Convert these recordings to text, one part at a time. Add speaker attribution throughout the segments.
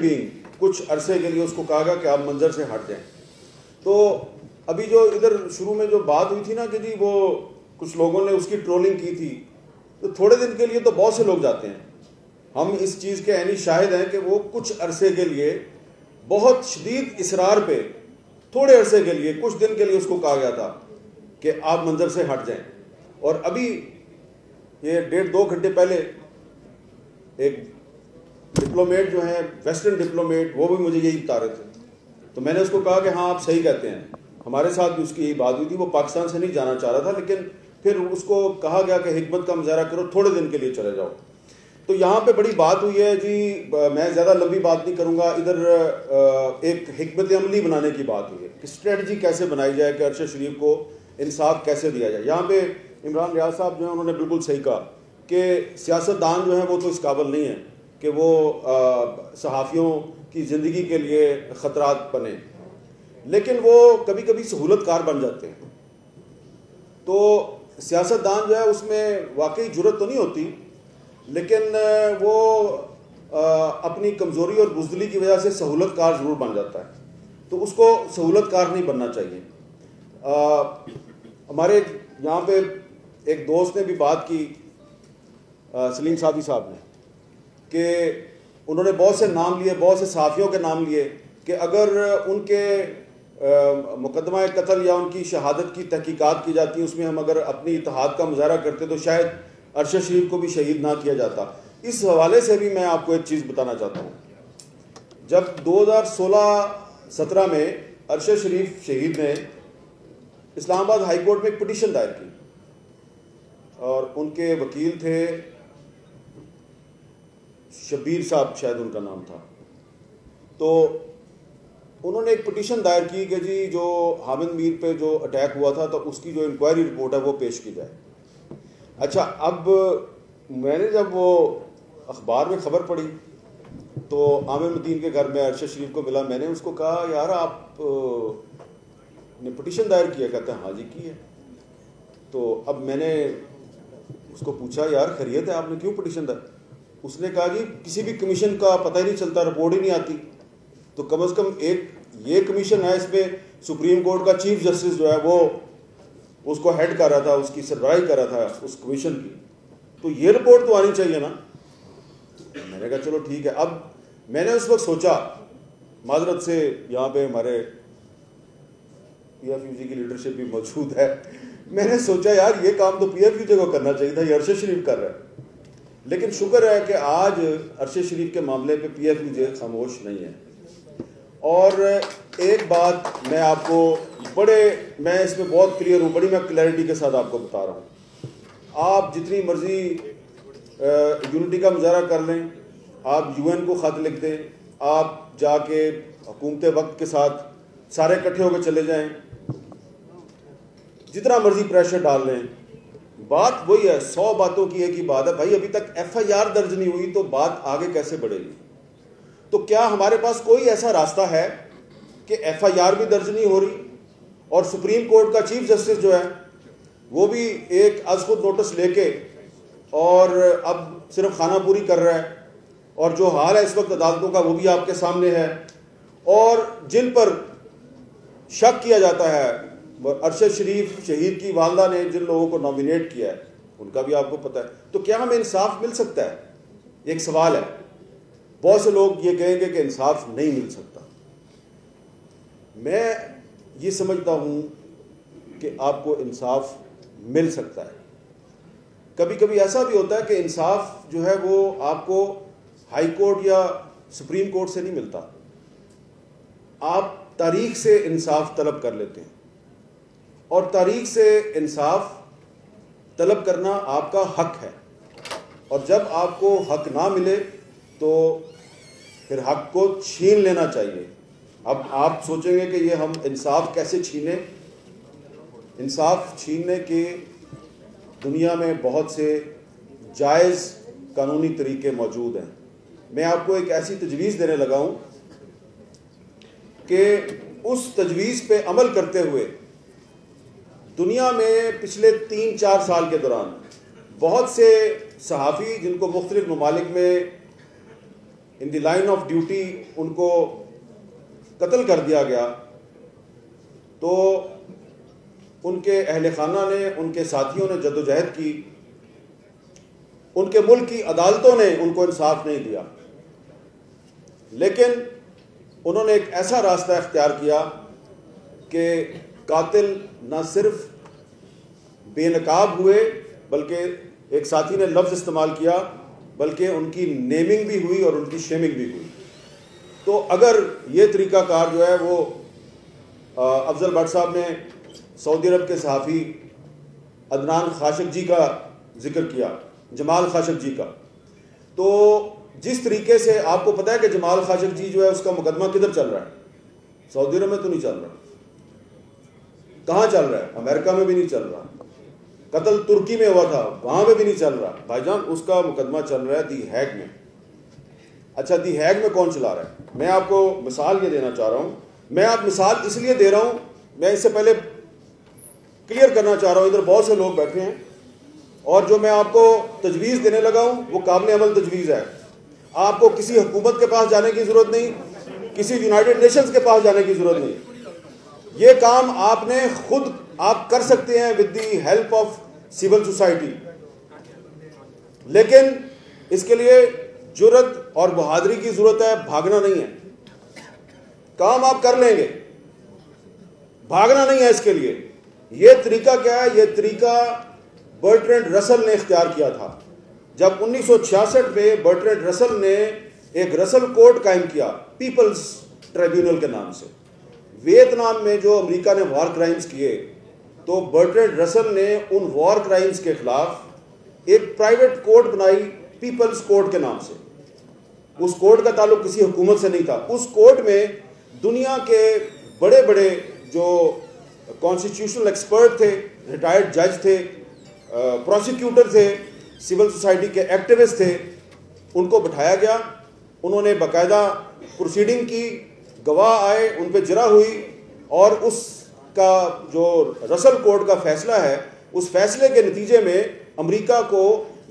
Speaker 1: Being कुछ अरसे के लिए उसको कहा गया कि आप मंजर से हट जाएं। तो अभी जो इधर शुरू में जो बात हुई थी ना कि जी वो कुछ लोगों ने उसकी ट्रोलिंग की थी, तो थोड़े दिन के लिए तो बहुत से लोग जाते हैं। हम इस चीज़ के ऐनी शाहिद हैं कि वो कुछ अरसे के लिए बहुत शदीद इसरार पे थोड़े अरसे के लिए कुछ दिन के लिए उसको कहा गया था कि आप मंजर से हट जाएं। और अभी ये 1.5-2 घंटे पहले एक डिप्लोमेट जो है, वेस्टर्न डिप्लोमेट, वो भी मुझे यही बता रहे थे। तो मैंने उसको कहा कि हाँ आप सही कहते हैं, हमारे साथ भी उसकी यही बात हुई थी। वो पाकिस्तान से नहीं जाना चाह रहा था, लेकिन फिर उसको कहा गया कि हिकमत का मुजाहरा करो, थोड़े दिन के लिए चले जाओ। तो यहाँ पे बड़ी बात हुई है जी, मैं ज़्यादा लंबी बात नहीं करूँगा। इधर एक हिकमत अमली बनाने की बात हुई है कि स्ट्रेटजी कैसे बनाई जाए कि अरशद शरीफ को इंसाफ कैसे दिया जाए। यहाँ पे इमरान रियाज साहब जो है उन्होंने बिल्कुल सही कहा कि सियासतदान जो है वो तो इस काबिल नहीं है कि वो सहाफ़ियों की ज़िंदगी के लिए ख़तरात बने, लेकिन वो कभी कभी सहूलतकार बन जाते हैं। तो सियासतदान जो है उसमें वाकई जुर्रत तो नहीं होती, लेकिन वो अपनी कमज़ोरी और बुज़दिली की वजह से सहूलतकार ज़रूर बन जाता है। तो उसको सहूलतकार नहीं बनना चाहिए। हमारे यहाँ पे एक दोस्त ने भी बात की, सलीम सादी साहब ने, कि उन्होंने बहुत से नाम लिए, बहुत से सहाफ़ियों के नाम लिए कि अगर उनके मुकदमा कत्ल या उनकी शहादत की तहकीकात की जाती है, उसमें हम अगर अपनी इत्तेहाद का मुजाहरा करते तो शायद अरशद शरीफ को भी शहीद ना किया जाता। इस हवाले से भी मैं आपको एक चीज़ बताना चाहता हूँ। जब 2016-17 में अरशद शरीफ शहीद ने इस्लामाबाद हाई कोर्ट में एक पिटीशन दायर की, और उनके वकील थे शबीर साहब, शायद उनका नाम था। तो उन्होंने एक पिटीशन दायर की कि जी जो हामिद मीर पे जो अटैक हुआ था तो उसकी जो इंक्वायरी रिपोर्ट है वो पेश की जाए। अच्छा, अब मैंने जब वो अखबार में ख़बर पड़ी तो आमिर मदीन के घर में अरशद शरीफ को मिला। मैंने उसको कहा यार आप ने पिटीशन दायर किया? कहते हैं हाँ जी की है। तो अब मैंने उसको पूछा यार खैरियत है, आपने क्यों पिटीशन दायर? उसने कहा जी किसी भी कमीशन का पता ही नहीं चलता, रिपोर्ट ही नहीं आती। तो कम से कम एक ये कमीशन है, इसमें सुप्रीम कोर्ट का चीफ जस्टिस जो है वो उसको हेड कर रहा था, उसकी सरबराही कर रहा था उस कमीशन की, तो ये रिपोर्ट तो आनी चाहिए ना। मैंने कहा चलो ठीक है। अब मैंने उस वक्त सोचा, माजरत से यहाँ पे हमारे PFUG की लीडरशिप भी मौजूद है, मैंने सोचा यार ये काम तो PFUG को करना चाहिए था, ये अरशद शरीफ कर रहा है। लेकिन शुक्र है कि आज अरशद शरीफ के मामले पे PFUG खामोश नहीं है। और एक बात मैं आपको मैं इसमें बहुत क्लियर हूँ, बड़ी मैं क्लैरिटी के साथ आपको बता रहा हूँ। आप जितनी मर्जी यूनिटी का मुजाहरा कर लें, आप UN को ख़त लिख दें, आप जाके हुकूमत वक्त के साथ सारे इकट्ठे होकर चले जाएं, जितना मर्जी प्रेशर डाल लें, बात वही है। 100 बातों की एक ही बात है भाई, अभी तक FIR दर्ज नहीं हुई तो बात आगे कैसे बढ़ेगी? तो क्या हमारे पास कोई ऐसा रास्ता है कि FIR भी दर्ज नहीं हो रही और सुप्रीम कोर्ट का चीफ जस्टिस जो है वो भी एक आज खुद नोटिस लेके और अब सिर्फ खानापूरी कर रहा है, और जो हाल है इस वक्त अदालतों का वो भी आपके सामने है, और जिन पर शक किया जाता है, अरशद शरीफ शहीद की वालदा ने जिन लोगों को नॉमिनेट किया है उनका भी आपको पता है। तो क्या हमें इंसाफ मिल सकता है? एक सवाल है। बहुत से लोग ये कहेंगे कि इंसाफ नहीं मिल सकता। मैं ये समझता हूँ कि आपको इंसाफ मिल सकता है। कभी कभी ऐसा भी होता है कि इंसाफ जो है वो आपको हाई कोर्ट या सुप्रीम कोर्ट से नहीं मिलता, आप तारीख से इंसाफ तलब कर लेते हैं, और तारीख से इंसाफ तलब करना आपका हक है। और जब आपको हक ना मिले तो फिर हक को छीन लेना चाहिए। अब आप सोचेंगे कि ये हम इंसाफ कैसे छीने? इंसाफ छीनने के दुनिया में बहुत से जायज़ कानूनी तरीके मौजूद हैं। मैं आपको एक ऐसी तजवीज़ देने लगा हूँ कि उस तजवीज़ पे अमल करते हुए दुनिया में पिछले 3-4 साल के दौरान बहुत से सहाफ़ी जिनको मुख्तलिफ ममालिक में in the line of duty उनको कत्ल कर दिया गया, तो उनके अहले खाना ने, उनके साथियों ने जद्दोजहद की, उनके मुल्क की अदालतों ने उनको इंसाफ नहीं दिया, लेकिन उन्होंने एक ऐसा रास्ता इख्तियार किया कि कातिल न सिर्फ बेनकाब हुए, बल्कि एक साथी ने लफ्ज़ इस्तेमाल किया, बल्कि उनकी नेमिंग भी हुई और उनकी शेमिंग भी हुई। तो अगर ये तरीक़ाकार जो है वो अफजल भट्ट साहब ने सऊदी अरब के सहाफ़ी अदनान खाशकजी का जिक्र किया, जमाल खाशकजी का, तो जिस तरीके से आपको पता है कि जमाल खाशकजी जो है उसका मुकदमा किधर चल रहा है, सऊदी अरब में तो नहीं चल रहा। कहाँ चल रहा है? अमेरिका में भी नहीं चल रहा। कत्ल तुर्की में हुआ था, वहाँ पे भी नहीं चल रहा भाईजान, उसका मुकदमा चल रहा है दी हैग में। अच्छा, दी हैग में कौन चला रहा है? मैं आपको मिसाल ये देना चाह रहा हूँ। मैं आप मिसाल इसलिए दे रहा हूँ, मैं इससे पहले क्लियर करना चाह रहा हूँ, इधर बहुत से लोग बैठे हैं और जो मैं आपको तजवीज़ देने लगा हूँ वो काबिल अमल तजवीज़ है। आपको किसी हुकूमत के पास जाने की ज़रूरत नहीं, किसी यूनाइटेड नेशंस के पास जाने की ज़रूरत नहीं। ये काम आपने खुद आप कर सकते हैं with the help of civil society, लेकिन इसके लिए जुर्रत और बहादुरी की ज़रूरत है, भागना नहीं है। काम आप कर लेंगे, भागना नहीं है इसके लिए। ये तरीका क्या है? ये तरीका बर्ट्रैंड रसल ने इख्तियार किया था। जब 1966 में बर्ट्रैंड रसल ने एक रसल कोर्ट कायम किया पीपल्स ट्रिब्यूनल के नाम से, वियतनाम में जो अमेरिका ने वॉर क्राइम्स किए, तो बर्ट्रैंड रसल ने उन वॉर क्राइम्स के खिलाफ एक प्राइवेट कोर्ट बनाई पीपल्स कोर्ट के नाम से। उस कोर्ट का ताल्लुक किसी हुकूमत से नहीं था। उस कोर्ट में दुनिया के बड़े बड़े जो कॉन्स्टिट्यूशनल एक्सपर्ट थे, रिटायर्ड जज थे, प्रोसिक्यूटर थे, सिविल सोसाइटी के एक्टिविस्ट थे, उनको बिठाया गया। उन्होंने बाकायदा प्रोसीडिंग की, गवाह आए, उन पर जरा हुई और उसका जो रसल कोर्ट का फैसला है, उस फैसले के नतीजे में अमेरिका को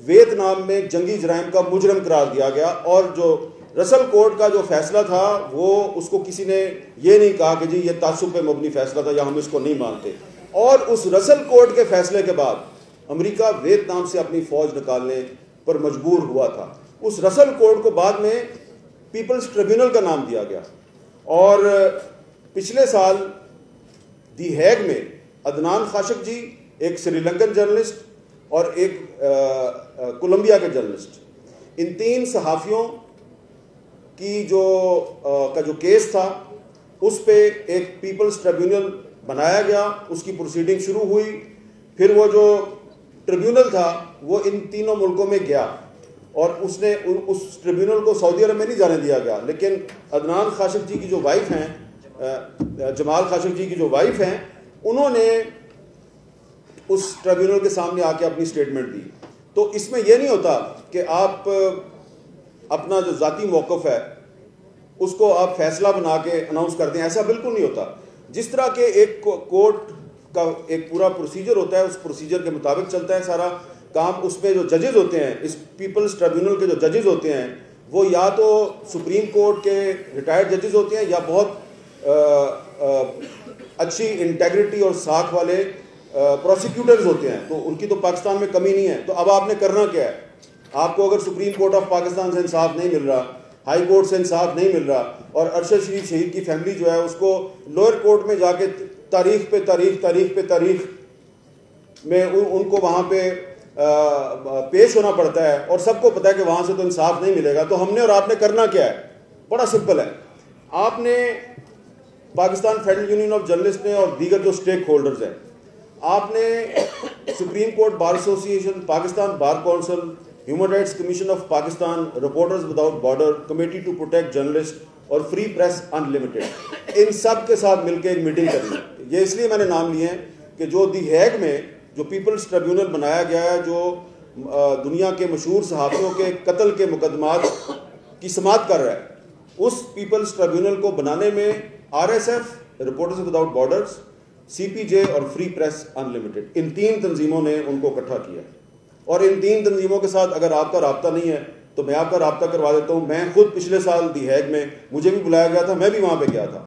Speaker 1: वियतनाम में जंगी जराइम का मुजरम करार दिया गया। और जो रसल कोर्ट का जो फैसला था वो उसको किसी ने ये नहीं कहा कि जी ये तासुब पे मबनी फैसला था या हम इसको नहीं मानते। और उस रसल कोर्ट के फैसले के बाद अमेरिका वियतनाम से अपनी फौज निकालने पर मजबूर हुआ था। उस रसल कोर्ट को बाद में पीपल्स ट्रिब्यूनल का नाम दिया गया। और पिछले साल दी हैग में अदनान खाशकजी, एक श्रीलंकन जर्नलिस्ट और एक कोलंबिया के जर्नलिस्ट, इन 3 सहाफ़ियों की जो केस था उस पे एक पीपल्स ट्रिब्यूनल बनाया गया, उसकी प्रोसीडिंग शुरू हुई। फिर वो जो ट्रिब्यूनल था वो इन तीनों मुल्कों में गया और उसने उस ट्रिब्यूनल को सऊदी अरब में नहीं जाने दिया गया, लेकिन अदनान खाशकजी की जो वाइफ हैं, जमाल खाशकजी की जो वाइफ हैं, उन्होंने उस ट्रिब्यूनल के सामने आके अपनी स्टेटमेंट दी। तो इसमें यह नहीं होता कि आप अपना जो ज़ाती मौक़िफ़ है उसको आप फैसला बना के अनाउंस कर दें, ऐसा बिल्कुल नहीं होता। जिस तरह के एक कोर्ट का एक पूरा प्रोसीजर होता है, उस प्रोसीजर के मुताबिक चलता है सारा काम। उसमें जो जजेस होते हैं, इस पीपल्स ट्रिब्यूनल के जो जजेस होते हैं, वो या तो सुप्रीम कोर्ट के रिटायर्ड जजेस होते हैं या बहुत अच्छी इंटेग्रिटी और साख वाले प्रोसिक्यूटर्स होते हैं। तो उनकी तो पाकिस्तान में कमी नहीं है। तो अब आपने करना क्या है? आपको अगर सुप्रीम कोर्ट ऑफ पाकिस्तान से इंसाफ नहीं मिल रहा, हाई कोर्ट से इंसाफ नहीं मिल रहा, और अरशद शरीफ शहीद की फैमिली जो है उसको लोअर कोर्ट में जाके तारीख पे तारीख में उनको वहाँ पे पेश होना पड़ता है, और सबको पता है कि वहाँ से तो इंसाफ नहीं मिलेगा। तो हमने और आपने करना क्या है? बड़ा सिंपल है। आपने Pakistan Federal Union of Journalist ने और दीगर जो स्टेक होल्डर्स हैं, आपने Supreme Court Bar Association, Pakistan Bar Council, Human Rights Commission of Pakistan, Reporters Without Border, Committee to Protect Journalist और फ्री प्रेस अनलिमिटेड, इन सब के साथ मिलकर एक मीटिंग करनी। ये इसलिए मैंने नाम लिए हैं कि जो दी हैग में जो पीपल्स ट्रिब्यूनल बनाया गया है, जो दुनिया के मशहूर सहाफ़ियों के कत्ल के मुकदमात की समाअत कर रहा है, उस पीपल्स ट्रिब्यूनल को बनाने में RSF, reporters without borders, CPJ और फ्री प्रेस अनलिमिटेड, इन 3 तंजीमों ने उनको इकट्ठा किया। और इन 3 तंजीमों के साथ अगर आपका राब्ता नहीं है तो मैं आपका राब्ता करवा देता हूँ। मैं खुद पिछले साल दी हैग में मुझे भी बुलाया गया था, मैं भी वहाँ पे गया था।